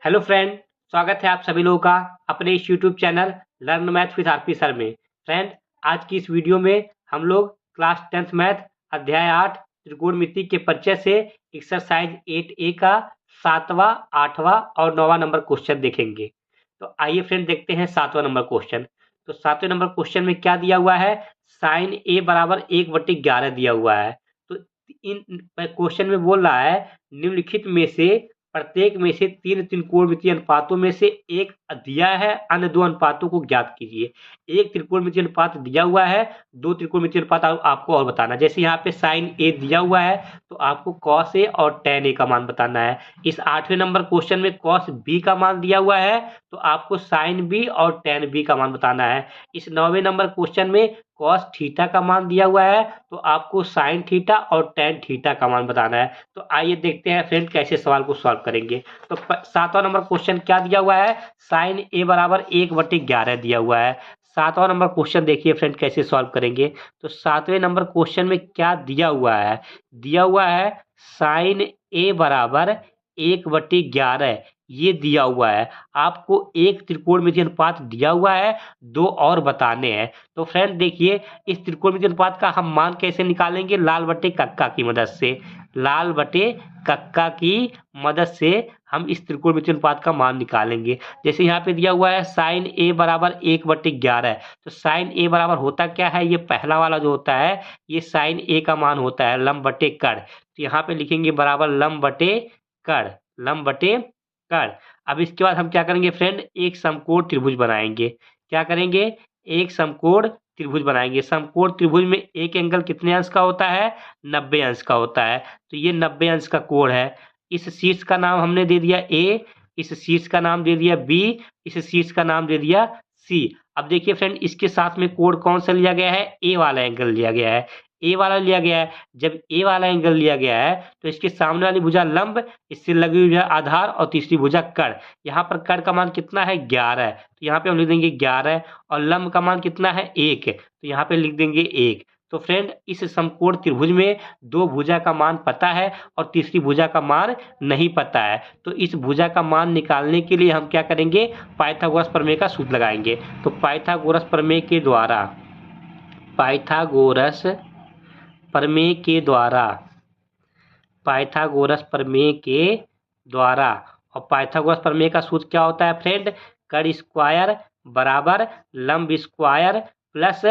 Hello friend, स्वागत है आप सभी लोगों का अपने इस YouTube channel learn math with RP sir में। फ्रेंड, आज की इस वीडियो में हम लोग क्लास 10th मैथ अध्याय 8 त्रिकोणमिति के परिचय से एक्सरसाइज 8A का 7वां, 8वां और 9वां नंबर क्वेश्चन देखेंगे। तो आइए फ्रेंड देखते हैं 7वां नंबर क्वेश्चन। तो 7वें नंबर क्वेश्चन में क्या दिया हुआ है? साइन ए बराबर 1/11 दिया हुआ है। तो इन क्वेश्चन में बोल रहा है निम्नलिखित में से प्रत्येक में से 3 त्रिकोणमितीय अनुपातों में से एक दिया है, अन्य 2 अनुपातों को ज्ञात कीजिए। एक त्रिकोणमितीय अनुपात दिया हुआ है, 2 त्रिकोणमितीय अनुपात आपको और बताना। जैसे यहाँ पे साइन ए दिया हुआ है तो आपको कॉस ए और टेन ए का मान बताना है। इस 8वें नंबर क्वेश्चन में कॉस बी का मान दिया हुआ है तो आपको साइन बी और टेन बी का मान बताना है। इस 9वें नंबर क्वेश्चन में कॉस थीटा का मान दिया हुआ है तो आपको साइन थीटा और टेन थीटा का मान बताना है। तो आइए देखते हैं फ्रेंड कैसे सवाल को सॉल्व करेंगे। तो 7वां नंबर क्वेश्चन क्या दिया हुआ है? साइन ए बराबर 1/11 दिया हुआ है। 7वां नंबर क्वेश्चन देखिए फ्रेंड कैसे सॉल्व करेंगे। तो 7वें नंबर क्वेश्चन में क्या दिया हुआ है? दिया हुआ है साइन ए बराबर 1/11 ये दिया हुआ है। आपको एक त्रिकोणमितीय अनुपात दिया हुआ है, 2 और बताने हैं। तो फ्रेंड देखिए, इस त्रिकोणमितीय अनुपात का हम मान कैसे निकालेंगे? लाल बटे कक्का की मदद से। लाल बटे कक्का की मदद से हम इस त्रिकोणमितीय अनुपात का मान निकालेंगे। जैसे यहाँ पे दिया हुआ है साइन ए बराबर 1/11, तो साइन ए बराबर होता क्या है? ये पहला वाला जो होता है ये साइन ए का मान होता है लंब बटे कड़। तो यहाँ पे लिखेंगे बराबर लंब बटे कड़, लंब बटे कड़। अब इसके बाद हम क्या करेंगे फ्रेंड? एक समकोण त्रिभुज बनाएंगे। क्या करेंगे? एक समकोण त्रिभुज बनाएंगे। समकोण त्रिभुज में एक एंगल कितने अंश का होता है? 90 अंश का होता है। तो ये 90 अंश का कोण है। इस शीर्ष का नाम हमने दे दिया ए, इस शीर्ष का नाम दे दिया बी, इस शीर्ष का नाम दे दिया सी। अब देखिए फ्रेंड, इसके साथ में कोण कौन सा लिया गया है? ए वाला एंगल लिया गया है, ए वाला लिया गया है। जब ए वाला एंगल लिया गया है तो इसके सामने वाली भुजा लंब, इससे लगी हुई भुजा आधार और तीसरी भुजा कड़। यहाँ पर कड़ का मान कितना है? 11। तो यहाँ पे हम लिख देंगे 11 और लंब का मान कितना है? 1। तो यहाँ पे लिख देंगे 1। तो फ्रेंड, इस समकोण त्रिभुज में 2 भुजा का मान पता है और तीसरी भुजा का मान नहीं पता है। तो इस भुजा का मान निकालने के लिए हम क्या करेंगे? पाइथागोरस प्रमेय का सूत्र लगाएंगे। तो पाइथागोरस प्रमेय के द्वारा, पाइथागोरस प्रमेय के द्वारा, पाइथागोरस प्रमेय के द्वारा, और पाइथागोरस प्रमेय का सूत्र क्या होता है फ्रेंड? कड़ स्क्वायर बराबर लंब स्क्वायर प्लस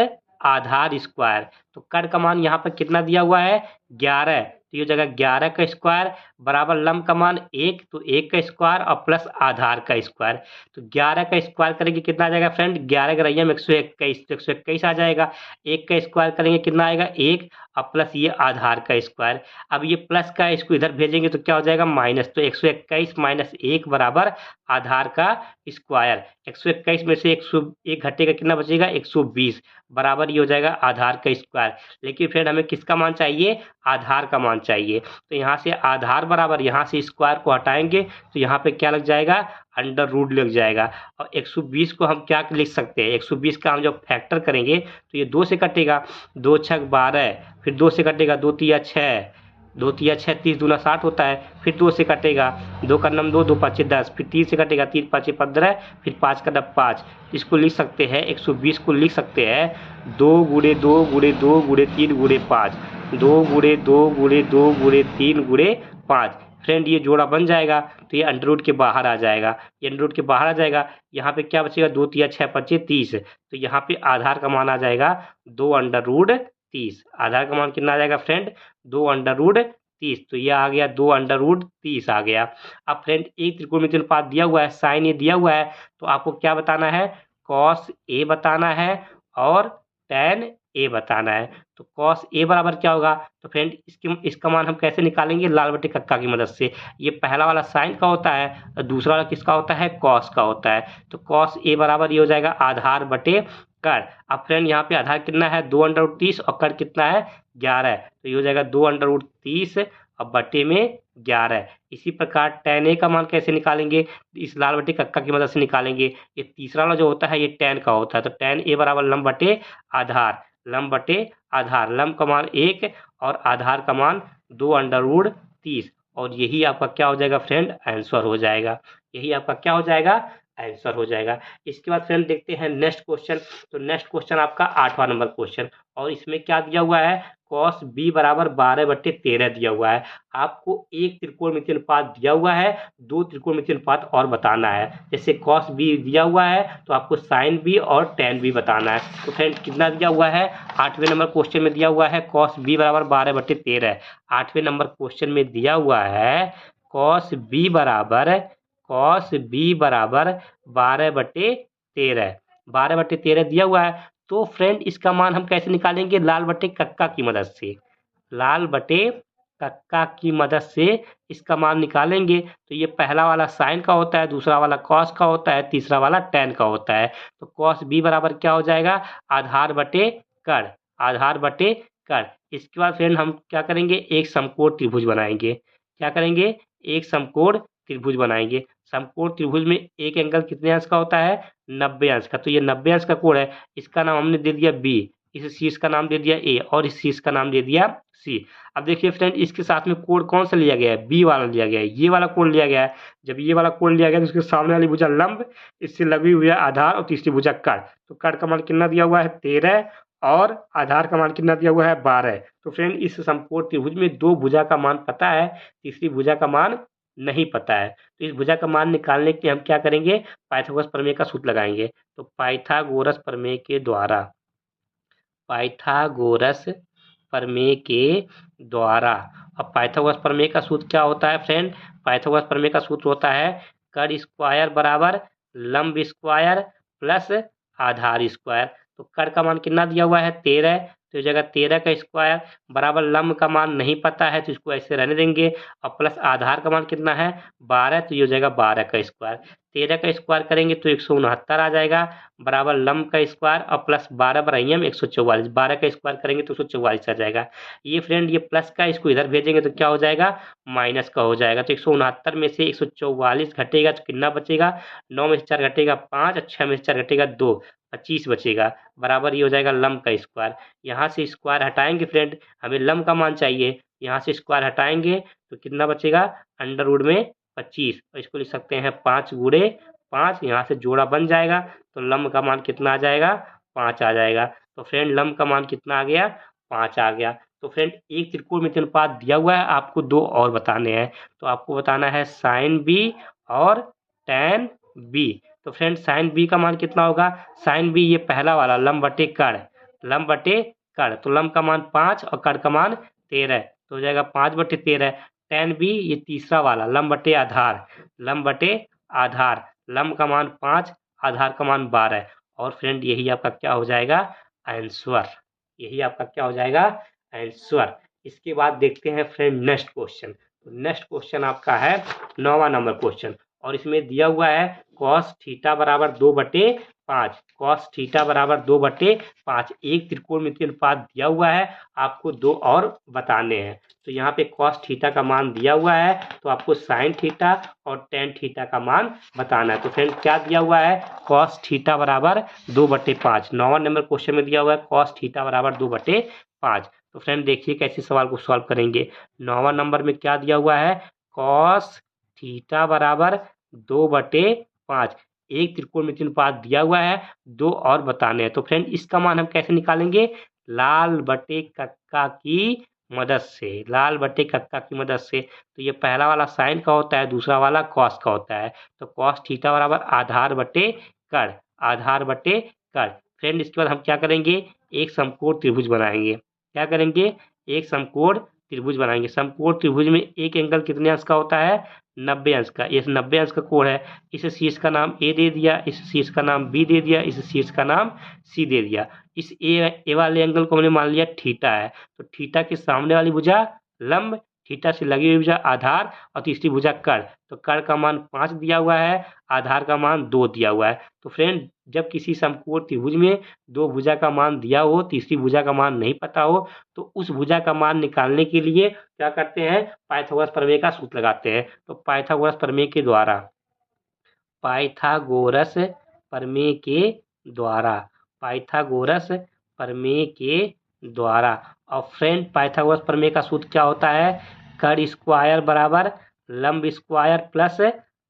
आधार स्क्वायर। तो कड़ का मान यहाँ पर कितना दिया हुआ है? 11। तो ये जगह 11 का स्क्वायर बराबर लंब का मान 1, तो 1 का स्क्वायर और प्लस आधार का स्क्वायर। तो 11 का स्क्वायर करेंगे कितना आ जाएगा फ्रेंड? 11 का रैया में 121, तो 121 आ जाएगा। 1 का स्क्वायर करेंगे कितना आएगा? 1 और प्लस ये आधार का स्क्वायर। अब ये प्लस का इसको इधर भेजेंगे तो क्या हो जाएगा? माइनस। तो 121 माइनस 1 बराबर आधार का स्क्वायर। 121 में से 101 घटेगा, कितना बचेगा? 120 बराबर ये हो जाएगा आधार का स्क्वायर। लेकिन फ्रेंड हमें किसका मान चाहिए? आधार का मान चाहिए। तो यहाँ से आधार बराबर, यहाँ से स्क्वायर को हटाएंगे तो यहाँ पे क्या लग जाएगा? अंडर रूट लग जाएगा। और 120 को हम क्या लिख सकते हैं? 120 का हम जब फैक्टर करेंगे तो ये 2 से कटेगा, 2 छक 12, फिर 2 से कटेगा, 2 तिया 6, 2 तिया 6, 30 दूना 60 होता है, फिर 2 से कटेगा, 2 का नम 2, 2 पाँचे 10, फिर 3 से कटेगा, 3 पाँचे 15, फिर 5 का नम 5। इसको लिख सकते हैं, 120 को लिख सकते हैं 2 गुणे 2 गुणे 2 गुणे 3 गुणे 5, 2 गुणे 2 गुणे 2 गुणे 3 गुणे 5। फ्रेंड ये जोड़ा बन जाएगा तो ये अंडर रूट के बाहर आ जाएगा, ये अंडर रूट के बाहर आ जाएगा। यहाँ पे क्या बचेगा? 2 तिया 6 पच्चे 30। तो यहाँ पे आधार का मान आ जाएगा 2 अंडर रूट 30। आधार का मान कितना आ जाएगा फ्रेंड? 2 under root 30। तो ये आ गया 2 अंडर रूट 30 आ गया। अब फ्रेंड एक त्रिकोणमितीय अनुपात दिया हुआ है, साइन ए दिया हुआ है, तो आपको क्या बताना है? कॉस ए बताना है और टेन ए बताना है। तो कॉस ए बराबर क्या होगा? तो फ्रेंड इसका मान हम कैसे निकालेंगे? लाल बटे कक्का की मदद से। ये पहला वाला साइन का होता है और दूसरा वाला किसका होता है? कॉस का होता है। तो कॉस ए बराबर ये हो जाएगा आधार बटे कड़। अब फ्रेंड यहाँ पे आधार कितना है? 2 अंडर रूट 30 और कड़ कितना है? 11। तो ये हो जाएगा 2 अंडर रूट 30 और बटे में 11। इसी प्रकार टेन ए का मान कैसे निकालेंगे? इस लाल बटे कक्का की मदद से निकालेंगे। ये तीसरा वाला जो होता है ये टेन का होता है। तो टेन ए बराबर लंब बटे आधार, लंब बटे आधार। लंब का मान 1 और आधार का मान 2 अंडर रूट 30। और यही आपका क्या हो जाएगा फ्रेंड, आंसर हो जाएगा। यही आपका क्या हो जाएगा, आंसर हो जाएगा। इसके बाद फ्रेंड देखते हैं नेक्स्ट क्वेश्चन। तो नेक्स्ट क्वेश्चन आपका 8वां नंबर क्वेश्चन, और इसमें क्या दिया हुआ है, कॉस बी बराबर 12/13 दिया हुआ है। आपको एक त्रिकोणमितीय अनुपात दिया हुआ है, दो त्रिकोणमितीय अनुपात और बताना है। जैसे कॉस बी दिया हुआ है तो आपको साइन बी और टेन बी बताना है। तो फ्रेंड कितना दिया हुआ है, 8वें नंबर क्वेश्चन में दिया हुआ है कॉस बी बराबर 12/13। 8वें नंबर क्वेश्चन में दिया हुआ है कॉस बी बराबर 12/13, 12/13 दिया हुआ है। तो फ्रेंड इसका मान हम कैसे निकालेंगे, लाल बटे कक्का की मदद से। लाल बटे कक्का की मदद से इसका मान निकालेंगे। तो ये पहला वाला साइन का होता है, दूसरा वाला कॉस का होता है, तीसरा वाला टेन का होता है। तो कॉस बी बराबर क्या हो जाएगा, आधार बटे कर्ण, आधार बटे कर्ण। इसके बाद फ्रेंड हम क्या करेंगे, एक समकोण त्रिभुज बनाएंगे। क्या करेंगे, एक समकोण त्रिभुज बनाएंगे। समकोण त्रिभुज में एक एंगल कितने अंश का होता है, 90 अंश का। तो ये 90 अंश का कोण है, इसका नाम हमने दे दिया बी, इस शीर्ष का नाम दे दिया ए, और इस शीर्ष का नाम दे दिया सी। अब देखिए फ्रेंड इसके साथ में कोण कौन सा लिया गया है, बी वाला लिया गया है, ये वाला कोण लिया गया है। जब ये वाला कोण लिया गया तो उसके सामने वाली भुजा लंब, इससे लगी हुई है आधार, और तीसरी भुजा कर्ण। तो कर्ण का मान कितना दिया हुआ है 13, और आधार का मान कितना दिया हुआ है 12। तो फ्रेंड इस समकोण त्रिभुज में दो भुजा का मान पता है, तीसरी भुजा का मान नहीं पता है। तो इस भुजा का मान निकालने के लिए हम क्या करेंगे, पाइथागोरस प्रमेय का सूत्र लगाएंगे। तो पाइथागोरस प्रमेय के द्वारा, पाइथागोरस प्रमेय के द्वारा, अब पाइथागोरस प्रमेय का सूत्र क्या होता है फ्रेंड, पाइथागोरस प्रमेय का सूत्र होता है कर्ण स्क्वायर बराबर लंब स्क्वायर प्लस आधार स्क्वायर। तो कर्ण का मान कितना दिया हुआ है 13, तो इस जगह 13 का स्क्वायर बराबर लंब का मान नहीं पता है तो इसको ऐसे रहने देंगे, और प्लस आधार का मान कितना है 12, तो ये हो जाएगा 12 का स्क्वायर। 13 का स्क्वायर करेंगे तो 169 आ जाएगा, बराबर लंब का स्क्वायर और प्लस 12 बढ़ाइए हम 144, 12 का स्क्वायर करेंगे तो 144 आ जाएगा। ये फ्रेंड ये प्लस का इसको इधर भेजेंगे तो क्या हो जाएगा, माइनस का हो जाएगा। तो 169 में से 144 घटेगा तो कितना बचेगा, 9 में से 4 घटेगा 5, 6 में से 4 घटेगा 2, 25 बचेगा, बराबर ये हो जाएगा लंब का स्क्वायर। यहाँ से स्क्वायर हटाएंगे फ्रेंड, हमें लंब का मान चाहिए, यहाँ से स्क्वायर हटाएंगे तो कितना बचेगा, अंडर रूट में 25, और इसको लिख सकते हैं 5 गुणे 5, यहाँ से जोड़ा बन जाएगा तो लंब का मान कितना आ जाएगा, 5 आ जाएगा। तो फ्रेंड लंब का मान कितना आ गया, 5 आ गया। तो फ्रेंड एक त्रिकोणमितीय अनुपात दिया हुआ है, आपको दो और बताने हैं। तो आपको बताना है साइन बी और टेन बी। तो फ्रेंड साइन बी का मान कितना होगा, साइन बी ये पहला वाला लंब बटे कर्ण, लंब बटे कर्ण, तो लंब का मान 5 और कर्ण का मान 13, तो हो जाएगा 5/13। टेन बी ये तीसरा वाला लंब बटे आधार, लंब बटे आधार, लंब का मान 5, आधार का मान 12, और फ्रेंड यही आपका क्या हो जाएगा, आंसर। यही आपका क्या हो जाएगा, आंसर। इसके बाद देखते हैं फ्रेंड नेक्स्ट क्वेश्चन। तो नेक्स्ट क्वेश्चन आपका है 9वां नंबर क्वेश्चन, और इसमें दिया हुआ है कॉस थीटा बराबर 2/5, कॉस थीटा बराबर 2/5, एक त्रिकोणमितीय अनुपात दिया हुआ है, आपको दो और बताने हैं। तो यहाँ पे कॉस थीटा का मान दिया हुआ है, तो आपको साइन थीटा और टेन थीटा का मान बताना है। तो फ्रेंड क्या दिया हुआ है, कॉस थीटा बराबर 2/5, 9वां नंबर क्वेश्चन में दिया हुआ है कॉस थीटा बराबर 2/5। तो फ्रेंड देखिए कैसे सवाल को सॉल्व करेंगे। 9वां नंबर में क्या दिया हुआ है, कॉस थीटा बराबर 2/5, एक त्रिकोणमितीय अनुपात दिया हुआ है, दो और बताने हैं। तो फ्रेंड इसका मान हम कैसे निकालेंगे, लाल बटे कक्का की मदद से, लाल बटे कक्का की मदद से। तो ये पहला वाला साइन का होता है, दूसरा वाला कॉस का होता है। तो कॉस थीटा बराबर आधार बटे कर्ण, आधार बटे कर्ण। फ्रेंड इसके बाद हम क्या करेंगे, एक समकोण त्रिभुज बनाएंगे। क्या करेंगे, एक समकोण त्रिभुज बनाएंगे। समकोण त्रिभुज में एक एंगल कितने अंश का होता है, 90 अंश का। ये 90 अंश का कोण है, इस शीर्ष का नाम ए दे दिया, इस शीर्ष का नाम बी दे दिया, इस शीर्ष का नाम सी दे दिया। इस ए वाले एंगल को हमने मान लिया थीटा है। तो थीटा के सामने वाली भुजा लंब, थीटा से लगी हुई भुजा आधार, और तीसरी भुजा कर्ण। तो कर्ण का मान 5 दिया हुआ है, आधार का मान 2 दिया हुआ है। तो फ्रेंड जब किसी समकोण त्रिभुज में दो भुजा का मान दिया हो, तीसरी भुजा का मान नहीं पता हो, तो उस भुजा का मान निकालने के लिए क्या करते हैं, पाइथागोरस प्रमेय का सूत्र लगाते हैं। तो पाइथागोरस प्रमेय के द्वारा, पाइथागोरस प्रमेय के द्वारा, पाइथागोरस प्रमेय के द्वारा। और फ्रेंड पाइथागोरस प्रमेय का सूत्र क्या होता है, कड़ स्क्वायर बराबर लंब स्क्वायर प्लस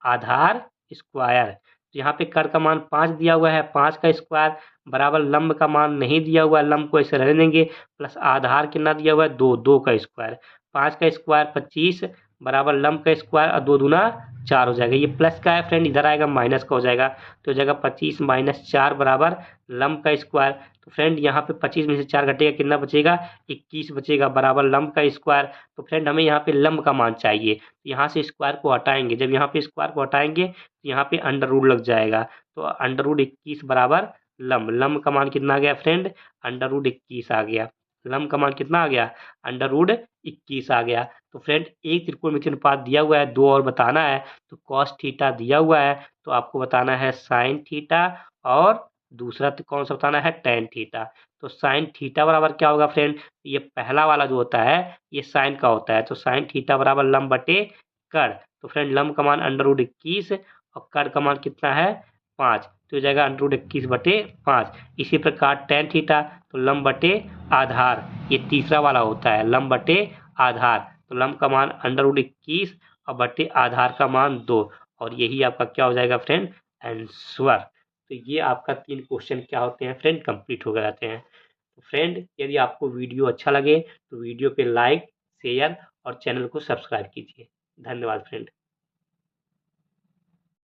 आधार स्क्वायर। तो यहाँ पे कड़ का मान 5 दिया हुआ है, 5 का स्क्वायर बराबर लंब का मान नहीं दिया हुआ है, लंब को ऐसे रहने देंगे, प्लस आधार कितना दिया हुआ है 2, 2 का स्क्वायर, 5 का स्क्वायर 25 बराबर लंब का स्क्वायर और 2 दूना 4 हो जाएगा। ये प्लस का है फ्रेंड, इधर आएगा माइनस का हो जाएगा, तो हो जाएगा 25 - 4 बराबर लंब का स्क्वायर। तो फ्रेंड यहाँ पे 25 में से 4 घटेगा, कितना बचेगा 21 बचेगा बराबर लंब का स्क्वायर। तो फ्रेंड हमें यहाँ पे लंब का मान चाहिए, यहाँ से स्क्वायर को हटाएंगे, जब यहाँ पे स्क्वायर को हटाएंगे तो यहाँ पे अंडर रूट लग जाएगा, तो अंडर रूट 21 बराबर लंब, लंब का मान कितना आ गया फ्रेंड अंडर रूट 21 आ गया, लंब का मान कितना आ गया अंडर रूट 21 आ गया। तो फ्रेंड एक त्रिकोणमितीय अनुपात दिया हुआ है, दो और बताना है, तो कॉस थीटा दिया हुआ है, तो आपको बताना है साइन थीटा और दूसरा तो कौन सा बताना है टेन थीटा। तो साइन थीटा बराबर क्या होगा फ्रेंड, ये पहला वाला जो होता है ये साइन का होता है, तो साइन थीटा बराबर लंब बटे कड़। तो फ्रेंड लंब का मान अंडर रूट 21 और कड़ का मान कितना है 5, तो हो जाएगा अंडर रूट 21 बटे 5। इसी प्रकार टेन थीटा तो लंब बटे आधार, ये तीसरा वाला होता है लंब बटे आधार, तो लंब का मान अंडर रूट 21 और बटे आधार का मान 2, और यही आपका क्या हो जाएगा फ्रेंड आंसर। तो ये आपका 3 क्वेश्चन क्या होते हैं फ्रेंड कंप्लीट हो जाते हैं। तो फ्रेंड यदि आपको वीडियो अच्छा लगे तो वीडियो पे लाइक शेयर और चैनल को सब्सक्राइब कीजिए। धन्यवाद फ्रेंड।